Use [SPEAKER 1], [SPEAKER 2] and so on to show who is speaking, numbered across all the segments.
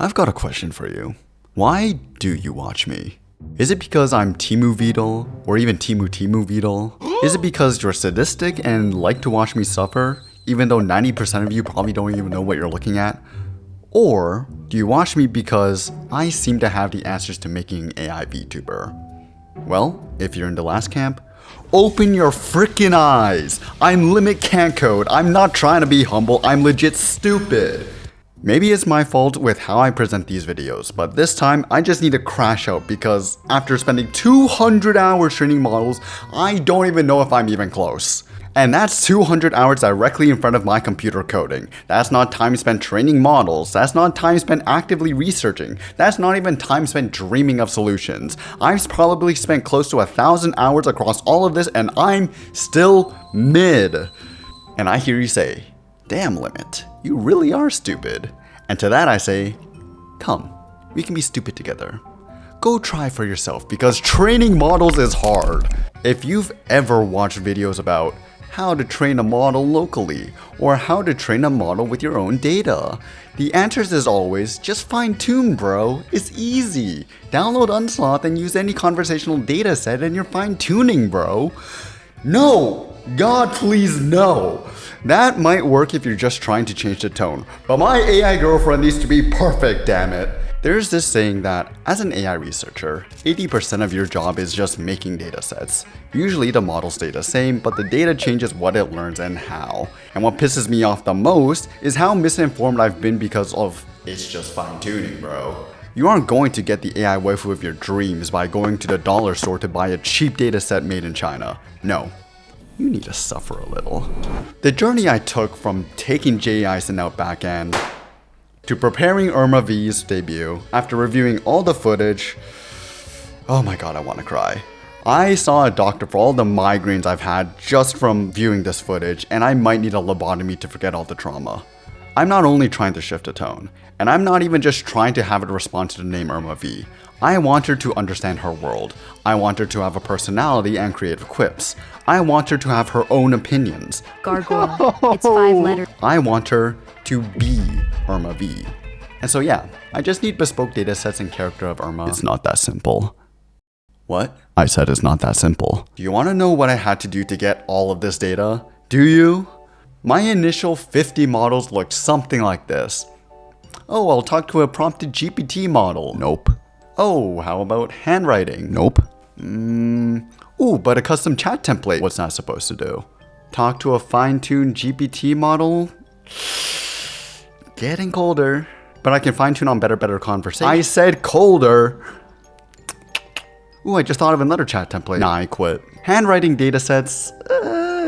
[SPEAKER 1] I've got a question for you. Why do you watch me? Is it because I'm Timu Vidal, or even Timu Vidal? Is it because you're sadistic and like to watch me suffer, even though 90% of you probably don't even know what you're looking at? Or do you watch me because I seem to have the answers to making AI VTuber? Well, if you're in the last camp, open your freaking eyes! I'm limit can't code, I'm not trying to be humble, I'm legit stupid! Maybe it's my fault with how I present these videos, but this time I just need to crash out because after spending 200 hours training models, I don't even know if I'm even close. And that's 200 hours directly in front of my computer coding. That's not time spent training models. That's not time spent actively researching. That's not even time spent dreaming of solutions. I've probably spent close to 1,000 hours across all of this and I'm still mid. And I hear you say, damn Limit, you really are stupid. And to that I say, come, we can be stupid together. Go try for yourself because training models is hard. If you've ever watched videos about how to train a model locally, or how to train a model with your own data, the answer is always, just fine tune bro, it's easy. Download Unsloth and use any conversational data set and you're fine tuning bro. No, God please no. That might work if you're just trying to change the tone, but my AI girlfriend needs to be perfect, damn it. There's this saying that, as an AI researcher, 80% of your job is just making datasets. Usually the models stay the same, but the data changes what it learns and how. And what pisses me off the most is how misinformed I've been because of, it's just fine tuning, bro. You aren't going to get the AI waifu of your dreams by going to the dollar store to buy a cheap dataset made in China. No. You need to suffer a little. The journey I took from taking J-Ison out backend to preparing erma-v's debut, after reviewing all the footage, oh my god, I want to cry. I saw a doctor for all the migraines I've had just from viewing this footage, and I might need a lobotomy to forget all the trauma. I'm not only trying to shift a tone, and I'm not even just trying to have it respond to the name erma-v. I want her to understand her world. I want her to have a personality and creative quips. I want her to have her own opinions.
[SPEAKER 2] Gargoyle. It's 5 letters.
[SPEAKER 1] I want her to be erma-v. And so yeah, I just need bespoke datasets and character of Erma. It's not that simple. What? I said it's not that simple. Do you want to know what I had to do to get all of this data? Do you? My initial 50 models looked something like this. Oh, I'll talk to a prompted GPT model. Nope. Oh, how about handwriting? Nope. Ooh, but a custom chat template. What's that supposed to do? Talk to a fine-tuned GPT model? Getting colder. But I can fine-tune on better conversation. I said colder. Ooh, I just thought of another chat template. Nah, I quit. Handwriting datasets,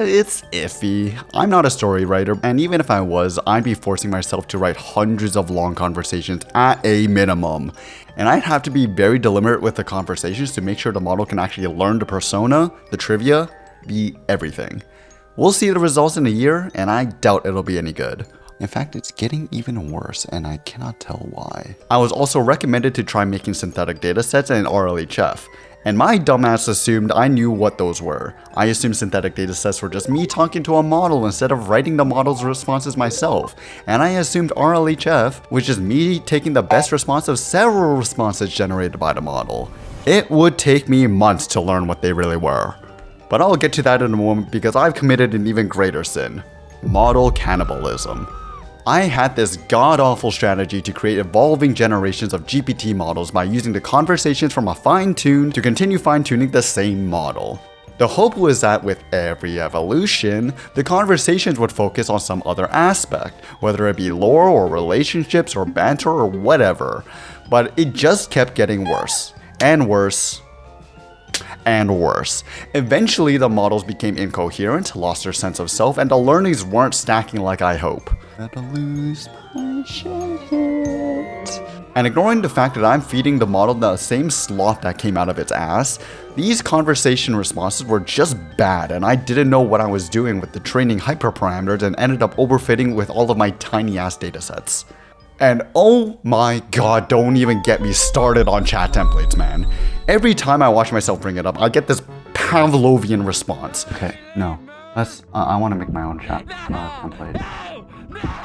[SPEAKER 1] it's iffy. I'm not a story writer, and even if I was, I'd be forcing myself to write hundreds of long conversations at a minimum. And I'd have to be very deliberate with the conversations to make sure the model can actually learn the persona, the trivia, the everything. We'll see the results in a year, and I doubt it'll be any good. In fact, it's getting even worse, and I cannot tell why. I was also recommended to try making synthetic datasets in RLHF, and my dumbass assumed I knew what those were. I assumed synthetic datasets were just me talking to a model instead of writing the model's responses myself. And I assumed RLHF was just me taking the best response of several responses generated by the model. It would take me months to learn what they really were. But I'll get to that in a moment because I've committed an even greater sin. Model cannibalism. I had this god-awful strategy to create evolving generations of GPT models by using the conversations from a fine-tune to continue fine-tuning the same model. The hope was that with every evolution, the conversations would focus on some other aspect, whether it be lore or relationships or banter or whatever. But it just kept getting worse, and worse, and worse. Eventually, the models became incoherent, lost their sense of self, and the learnings weren't stacking like I hope. And ignoring the fact that I'm feeding the model the same slop that came out of its ass, these conversation responses were just bad, and I didn't know what I was doing with the training hyperparameters and ended up overfitting with all of my tiny ass datasets. And oh my god, don't even get me started on chat templates, man. Every time I watch myself bring it up, I get this Pavlovian response. Okay, no. I want to make my own chat template.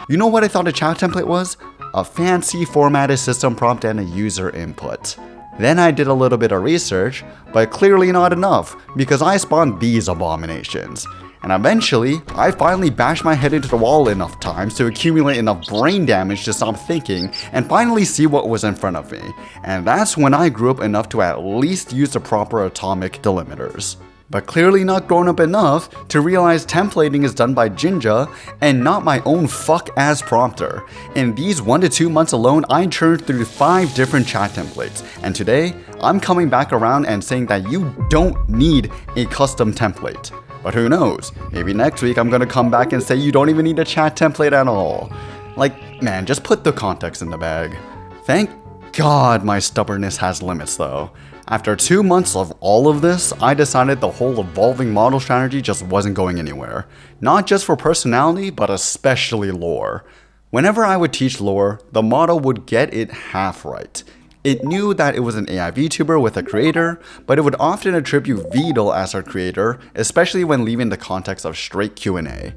[SPEAKER 1] You know what I thought a chat template was? a fancy formatted system prompt, and a user input. Then I did a little bit of research, but clearly not enough, because I spawned these abominations. And eventually, I finally bashed my head into the wall enough times to accumulate enough brain damage to stop thinking and finally see what was in front of me. And that's when I grew up enough to at least use the proper atomic delimiters. But clearly not grown up enough to realize templating is done by Jinja and not my own fuck-ass prompter. In these 1 to 2 months alone, I churned through 5 different chat templates, and today, I'm coming back around and saying that you don't need a custom template. But who knows, maybe next week I'm gonna come back and say you don't even need a chat template at all. Like, man, just put the context in the bag. Thank God my stubbornness has limits though. After 2 months of all of this, I decided the whole evolving model strategy just wasn't going anywhere. Not just for personality, but especially lore. Whenever I would teach lore, the model would get it half right. It knew that it was an AI VTuber with a creator, but it would often attribute Vidal as her creator, especially when leaving the context of straight Q&A.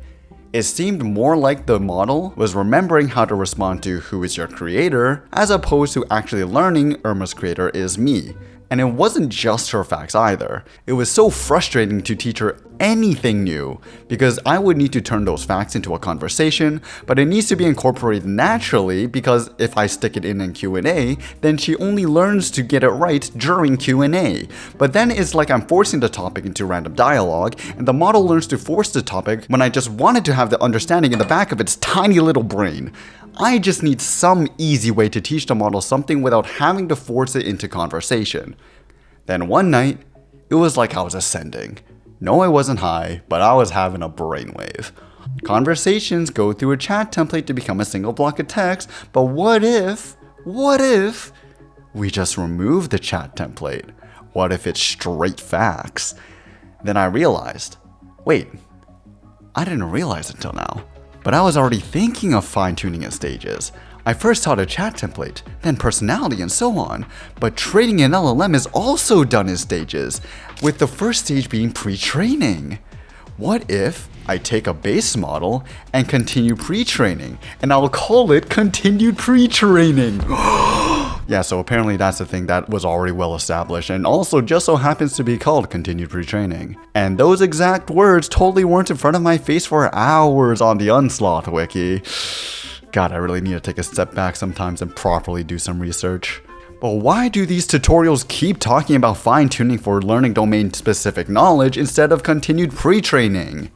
[SPEAKER 1] It seemed more like the model was remembering how to respond to who is your creator, as opposed to actually learning Irma's creator is me. And it wasn't just her facts either. It was so frustrating to teach her anything new, because I would need to turn those facts into a conversation, but it needs to be incorporated naturally, because if I stick it in Q&A, then she only learns to get it right during Q&A. But then it's like I'm forcing the topic into random dialogue, and the model learns to force the topic when I just wanted to have the understanding in the back of its tiny little brain. I just need some easy way to teach the model something without having to force it into conversation. Then one night, it was like I was ascending. No, I wasn't high, but I was having a brainwave. Conversations go through a chat template to become a single block of text, but what if we just remove the chat template? What if it's straight facts? Then I realized, wait, I didn't realize until now, but I was already thinking of fine-tuning in stages. I first taught a chat template, then personality and so on, but training an LLM is also done in stages, with the first stage being pre-training. What if I take a base model and continue pre-training, and I'll call it continued pre-training? Yeah, so apparently that's a thing that was already well established and also just so happens to be called continued pre-training. And those exact words totally weren't in front of my face for hours on the Unsloth wiki. God, I really need to take a step back sometimes and properly do some research. But why do these tutorials keep talking about fine-tuning for learning domain-specific knowledge instead of continued pre-training?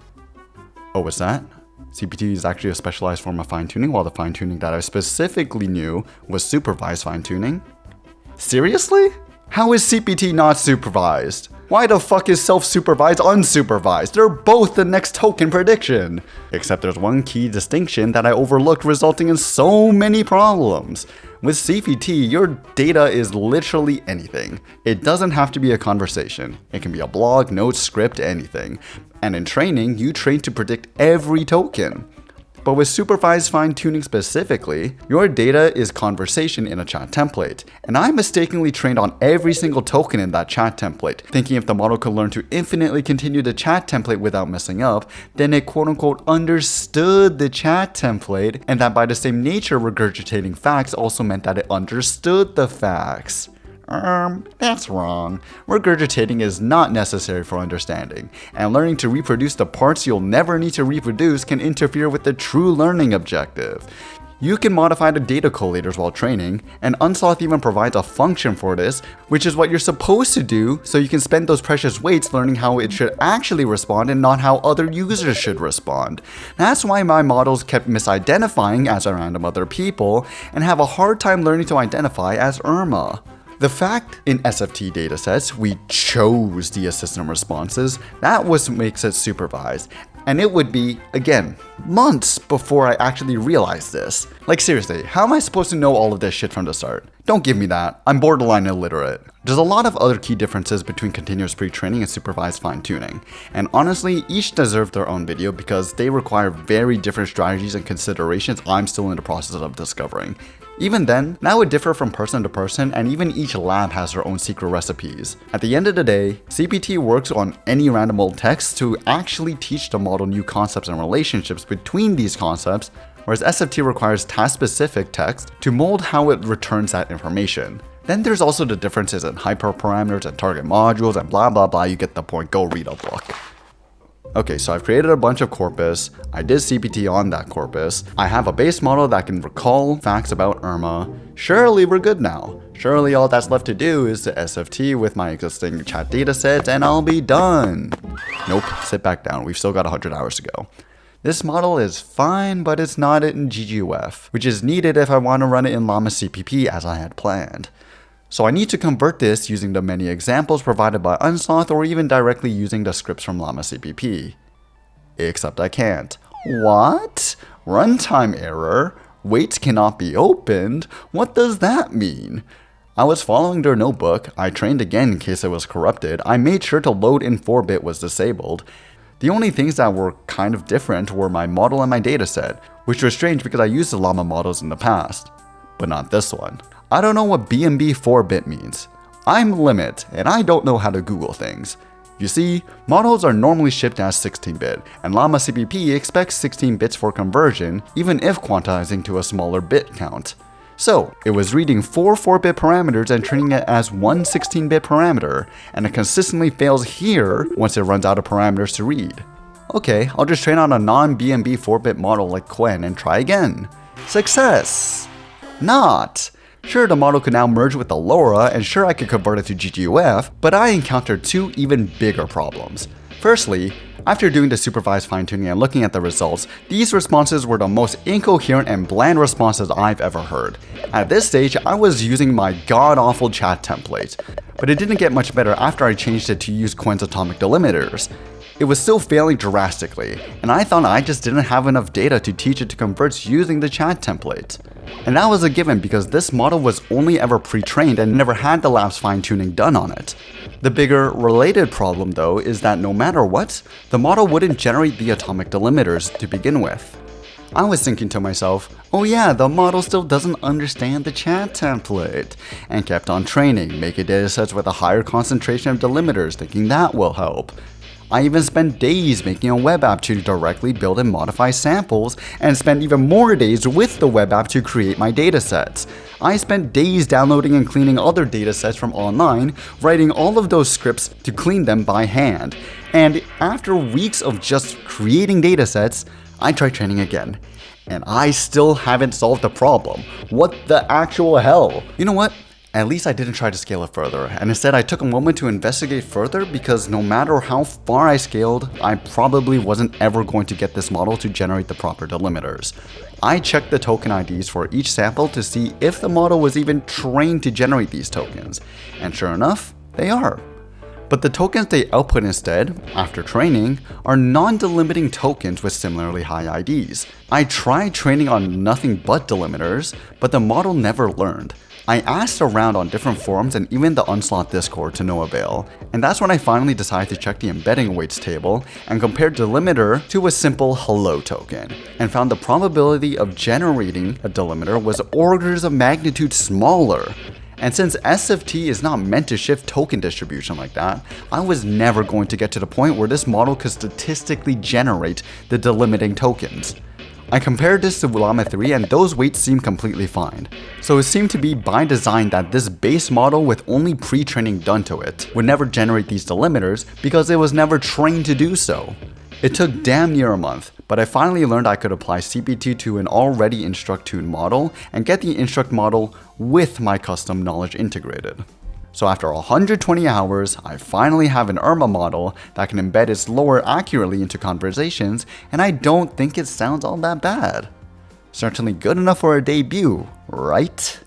[SPEAKER 1] Oh, what's that? CPT is actually a specialized form of fine-tuning, while the fine-tuning that I specifically knew was supervised fine-tuning? Seriously? How is CPT not supervised? Why the fuck is self-supervised unsupervised? They're both the next token prediction. Except there's one key distinction that I overlooked, resulting in so many problems. With CPT, your data is literally anything. It doesn't have to be a conversation. It can be a blog, notes, script, anything. And in training, you train to predict every token. But with supervised fine-tuning specifically, your data is conversation in a chat template. And I mistakenly trained on every single token in that chat template, thinking if the model could learn to infinitely continue the chat template without messing up, then it quote-unquote understood the chat template, and that by the same nature regurgitating facts also meant that it understood the facts. That's wrong. Regurgitating is not necessary for understanding, and learning to reproduce the parts you'll never need to reproduce can interfere with the true learning objective. You can modify the data collators while training, and Unsloth even provides a function for this, which is what you're supposed to do so you can spend those precious weights learning how it should actually respond and not how other users should respond. That's why my models kept misidentifying as random other people, and have a hard time learning to identify as Irma. The fact in SFT datasets we chose the assistant responses, that was what makes it supervised. And it would be, again, months before I actually realized this. Like seriously, how am I supposed to know all of this shit from the start? Don't give me that, I'm borderline illiterate. There's a lot of other key differences between continuous pre-training and supervised fine-tuning. And honestly, each deserve their own video because they require very different strategies and considerations I'm still in the process of discovering. Even then, that would differ from person to person, and even each lab has their own secret recipes. At the end of the day, CPT works on any random old text to actually teach the model new concepts and relationships between these concepts, whereas SFT requires task-specific text to mold how it returns that information. Then there's also the differences in hyperparameters and target modules and blah blah blah, you get the point, go read a book. Okay, so I've created a bunch of corpus, I did CPT on that corpus, I have a base model that can recall facts about Irma. Surely we're good now. Surely all that's left to do is to SFT with my existing chat dataset and I'll be done. Nope, sit back down, we've still got 100 hours to go. This model is fine, but it's not in GGUF, which is needed if I want to run it in Llama CPP as I had planned. So I need to convert this using the many examples provided by Unsloth or even directly using the scripts from Llama CPP. Except I can't. What? Runtime error? Weights cannot be opened? What does that mean? I was following their notebook, I trained again in case it was corrupted, I made sure to load in 4-bit was disabled. The only things that were kind of different were my model and my dataset, which was strange because I used the Llama models in the past. But not this one. I don't know what BNB 4-bit means. I'm Limit, and I don't know how to Google things. You see, models are normally shipped as 16-bit, and Llama CPP expects 16 bits for conversion, even if quantizing to a smaller bit count. So, it was reading 4 4-bit parameters and treating it as one 16-bit parameter, and it consistently fails here once it runs out of parameters to read. Okay, I'll just train on a non-BNB 4-bit model like Quen and try again. Success! Not! Sure, the model could now merge with the LoRa, and sure I could convert it to GGUF, but I encountered 2 even bigger problems. Firstly, after doing the supervised fine-tuning and looking at the results, these responses were the most incoherent and bland responses I've ever heard. At this stage, I was using my god-awful chat template, but it didn't get much better after I changed it to use Quen's atomic delimiters. It was still failing drastically, and I thought I just didn't have enough data to teach it to convert using the chat template. And that was a given because this model was only ever pre-trained and never had the lab's fine-tuning done on it. The bigger, related problem though is that no matter what, the model wouldn't generate the atomic delimiters to begin with. I was thinking to myself, oh yeah, the model still doesn't understand the chat template, and kept on training, making datasets with a higher concentration of delimiters thinking that will help. I even spent days making a web app to directly build and modify samples, and spent even more days with the web app to create my datasets. I spent days downloading and cleaning other datasets from online, writing all of those scripts to clean them by hand. And after weeks of just creating datasets, I tried training again. And I still haven't solved the problem. What the actual hell? You know what? At least I didn't try to scale it further, and instead I took a moment to investigate further because no matter how far I scaled, I probably wasn't ever going to get this model to generate the proper delimiters. I checked the token IDs for each sample to see if the model was even trained to generate these tokens, and sure enough, they are. But the tokens they output instead, after training, are non-delimiting tokens with similarly high IDs. I tried training on nothing but delimiters, but the model never learned. I asked around on different forums and even the Unsloth Discord to no avail, and that's when I finally decided to check the embedding weights table and compared delimiter to a simple hello token, and found the probability of generating a delimiter was orders of magnitude smaller. And since SFT is not meant to shift token distribution like that, I was never going to get to the point where this model could statistically generate the delimiting tokens. I compared this to Llama 3 and those weights seemed completely fine. So it seemed to be by design that this base model with only pre-training done to it would never generate these delimiters because it was never trained to do so. It took damn near a month, but I finally learned I could apply CPT to an already instruct-tuned model and get the instruct model with my custom knowledge integrated. So after 120 hours, I finally have an Irma model that can embed its lore accurately into conversations, and I don't think it sounds all that bad. Certainly good enough for a debut, right?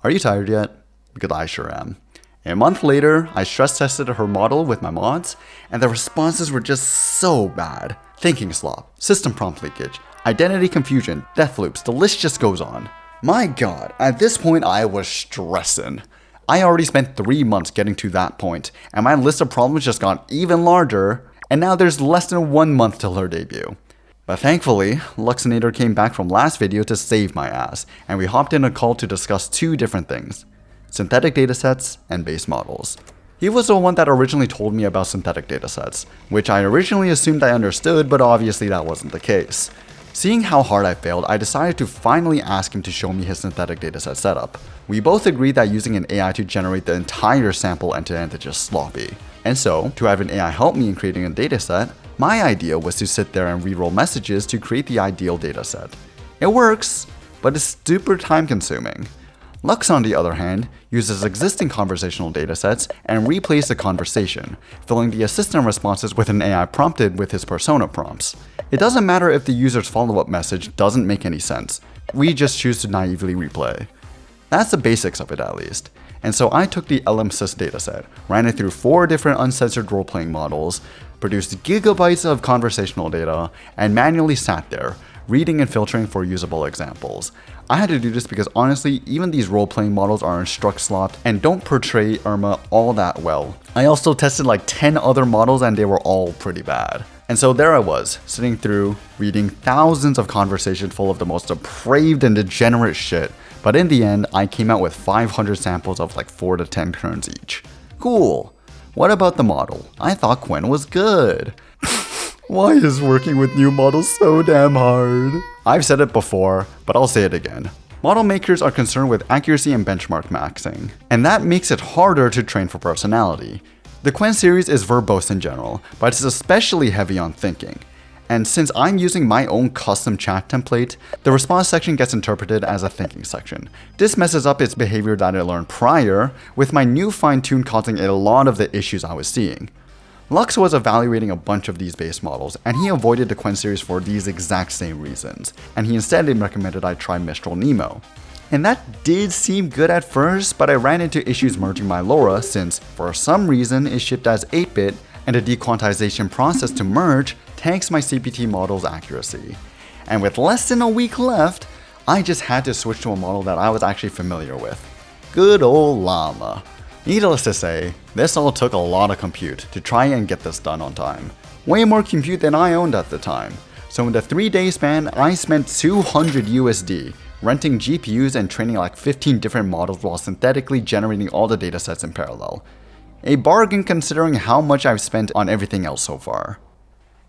[SPEAKER 1] Are you tired yet? Because I sure am. A month later, I stress tested her model with my mods, and the responses were just so bad. Thinking slop, system prompt leakage, identity confusion, death loops, the list just goes on. My god, at this point I was stressing. I already spent 3 months getting to that point, and my list of problems just got even larger, and now there's less than 1 month till her debut. But thankfully, Luxinator came back from last video to save my ass, and we hopped in a call to discuss 2 different things: synthetic datasets and base models. He was the one that originally told me about synthetic datasets, which I originally assumed I understood, but obviously that wasn't the case. Seeing how hard I failed, I decided to finally ask him to show me his synthetic dataset setup. We both agreed that using an AI to generate the entire sample end-to-end is just sloppy. And so, to have an AI help me in creating a dataset, my idea was to sit there and reroll messages to create the ideal dataset. It works, but it's super time consuming. Lux, on the other hand, uses existing conversational datasets and replays the conversation, filling the assistant responses with an AI prompted with his persona prompts. It doesn't matter if the user's follow-up message doesn't make any sense, we just choose to naively replay. That's the basics of it at least. And so I took the LM-Sys dataset, ran it through 4 different uncensored role-playing models, produced gigabytes of conversational data, and manually sat there, reading and filtering for usable examples. I had to do this because honestly, even these role-playing models are instruct slopped and don't portray Irma all that well. I also tested like 10 other models and they were all pretty bad. And so there I was, sitting through, reading thousands of conversations full of the most depraved and degenerate shit. But in the end, I came out with 500 samples of like 4 to 10 turns each. Cool. What about the model? I thought Quen was good. Why is working with new models so damn hard? I've said it before, but I'll say it again. Model makers are concerned with accuracy and benchmark maxing, and that makes it harder to train for personality. The Quen series is verbose in general, but it's especially heavy on thinking. And since I'm using my own custom chat template, the response section gets interpreted as a thinking section. This messes up its behavior that I learned prior, with my new fine-tune causing a lot of the issues I was seeing. Lux was evaluating a bunch of these base models, and he avoided the Quen series for these exact same reasons, and he instead recommended I try Mistral Nemo. And that did seem good at first, but I ran into issues merging my LoRa since, for some reason, it shipped as 8-bit, and the dequantization process to merge tanks my CPT model's accuracy. And with less than a week left, I just had to switch to a model that I was actually familiar with. Good old Llama. Needless to say, this all took a lot of compute to try and get this done on time. Way more compute than I owned at the time. So in the 3-day span, I spent 200 USD, renting GPUs and training like 15 different models while synthetically generating all the datasets in parallel. A bargain considering how much I've spent on everything else so far.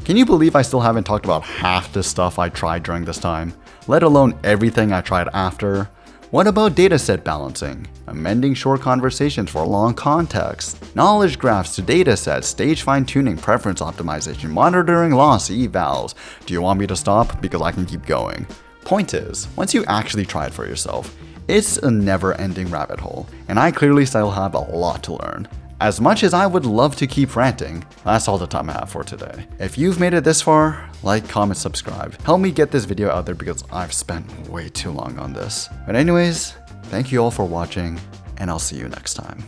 [SPEAKER 1] Can you believe I still haven't talked about half the stuff I tried during this time, let alone everything I tried after? What about dataset balancing, amending short conversations for long context, knowledge graphs to datasets, stage fine-tuning, preference optimization, monitoring loss, evals? Do you want me to stop? Because I can keep going. Point is, once you actually try it for yourself, it's a never-ending rabbit hole, and I clearly still have a lot to learn. As much as I would love to keep ranting, that's all the time I have for today. If you've made it this far, like, comment, subscribe. Help me get this video out there because I've spent way too long on this. But anyways, thank you all for watching, and I'll see you next time.